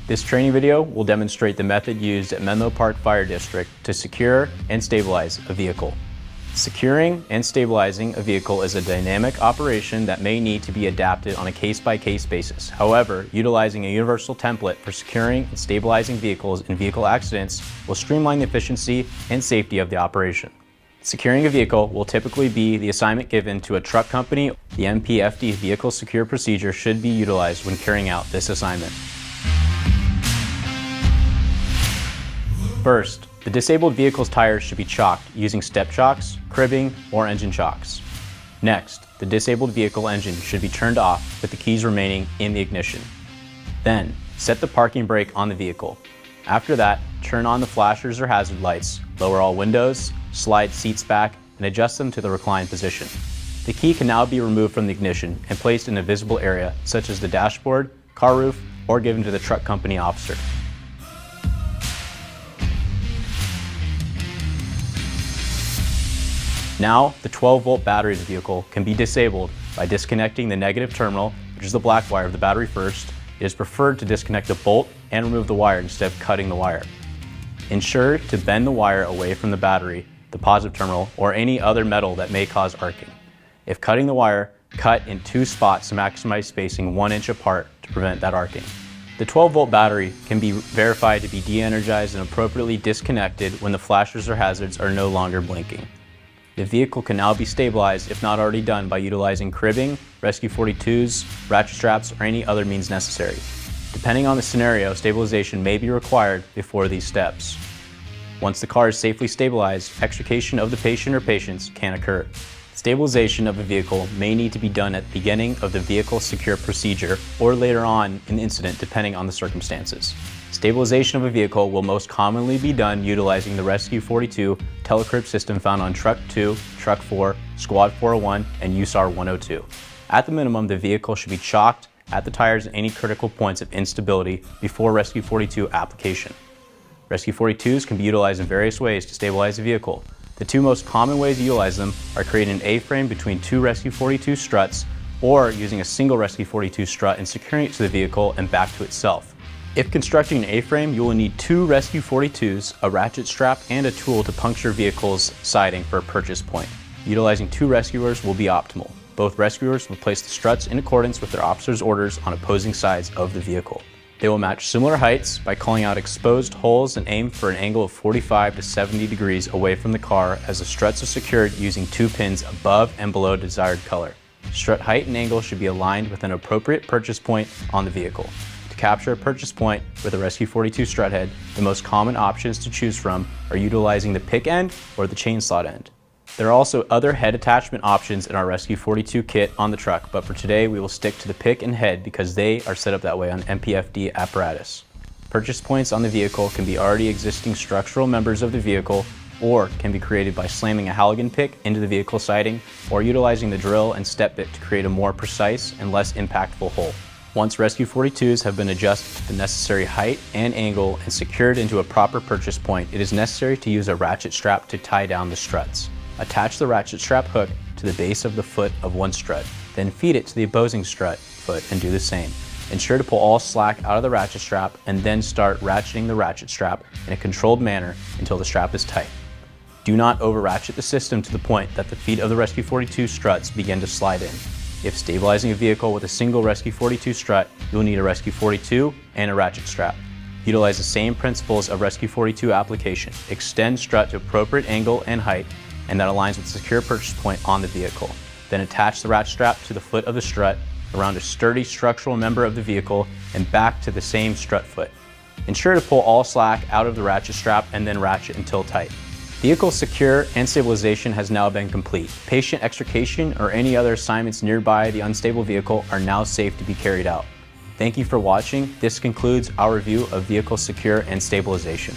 This training video will demonstrate the method used at Menlo Park Fire District to secure and stabilize a vehicle. Securing and stabilizing a vehicle is a dynamic operation that may need to be adapted on a case-by-case basis. However, utilizing a universal template for securing and stabilizing vehicles in vehicle accidents will streamline the efficiency and safety of the operation. Securing a vehicle will typically be the assignment given to a truck company. The MPFD vehicle secure procedure should be utilized when carrying out this assignment. First, the disabled vehicle's tires should be chocked using step chocks, cribbing, or engine chocks. Next, the disabled vehicle engine should be turned off with the keys remaining in the ignition. Then, set the parking brake on the vehicle. After that, turn on the flashers or hazard lights, lower all windows, slide seats back, and adjust them to the reclined position. The key can now be removed from the ignition and placed in a visible area, such as the dashboard, car roof, or given to the truck company officer. Now, the 12-volt battery of the vehicle can be disabled by disconnecting the negative terminal, which is the black wire of the battery first. It is preferred to disconnect the bolt and remove the wire instead of cutting the wire. Ensure to bend the wire away from the battery, the positive terminal, or any other metal that may cause arcing. If cutting the wire, cut in 2 spots to maximize spacing 1 inch apart to prevent that arcing. The 12-volt battery can be verified to be de-energized and appropriately disconnected when the flashers or hazards are no longer blinking. The vehicle can now be stabilized if not already done by utilizing cribbing, Rescue 42s, ratchet straps, or any other means necessary. Depending on the scenario, stabilization may be required before these steps. Once the car is safely stabilized, extrication of the patient or patients can occur. Stabilization of a vehicle may need to be done at the beginning of the vehicle secure procedure or later on in the incident depending on the circumstances. Stabilization of a vehicle will most commonly be done utilizing the Rescue 42 telecrib system found on Truck 2, Truck 4, Squad 401, and USAR 102. At the minimum, the vehicle should be chocked at the tires and any critical points of instability before Rescue 42 application. Rescue 42s can be utilized in various ways to stabilize a vehicle. The 2 most common ways to utilize them are creating an A-frame between 2 Rescue 42 struts or using a single Rescue 42 strut and securing it to the vehicle and back to itself. If constructing an A-frame, you will need 2 Rescue 42s, a ratchet strap, and a tool to puncture vehicle's siding for a purchase point. Utilizing 2 rescuers will be optimal. Both rescuers will place the struts in accordance with their officer's orders on opposing sides of the vehicle. They will match similar heights by calling out exposed holes and aim for an angle of 45 to 70 degrees away from the car as the struts are secured using 2 pins above and below desired color. Strut height and angle should be aligned with an appropriate purchase point on the vehicle. To capture a purchase point with a Rescue 42 strut head, the most common options to choose from are utilizing the pick end or the chain slot end. There are also other head attachment options in our Rescue 42 kit on the truck, but for today we will stick to the pick and head because they are set up that way on MPFD apparatus. Purchase points on the vehicle can be already existing structural members of the vehicle or can be created by slamming a halogen pick into the vehicle siding or utilizing the drill and step bit to create a more precise and less impactful hole. Once Rescue 42s have been adjusted to the necessary height and angle and secured into a proper purchase point, it is necessary to use a ratchet strap to tie down the struts. Attach the ratchet strap hook to the base of the foot of one strut, then feed it to the opposing strut foot and do the same. Ensure to pull all slack out of the ratchet strap and then start ratcheting the ratchet strap in a controlled manner until the strap is tight. Do not over-ratchet the system to the point that the feet of the Rescue 42 struts begin to slide in. If stabilizing a vehicle with a single Rescue 42 strut, you will need a Rescue 42 and a ratchet strap. Utilize the same principles of Rescue 42 application. Extend strut to appropriate angle and height, and that aligns with the secure purchase point on the vehicle. Then attach the ratchet strap to the foot of the strut, around a sturdy structural member of the vehicle, and back to the same strut foot. Ensure to pull all slack out of the ratchet strap and then ratchet until tight. Vehicle secure and stabilization has now been complete. Patient extrication or any other assignments nearby the unstable vehicle are now safe to be carried out. Thank you for watching. This concludes our review of vehicle secure and stabilization.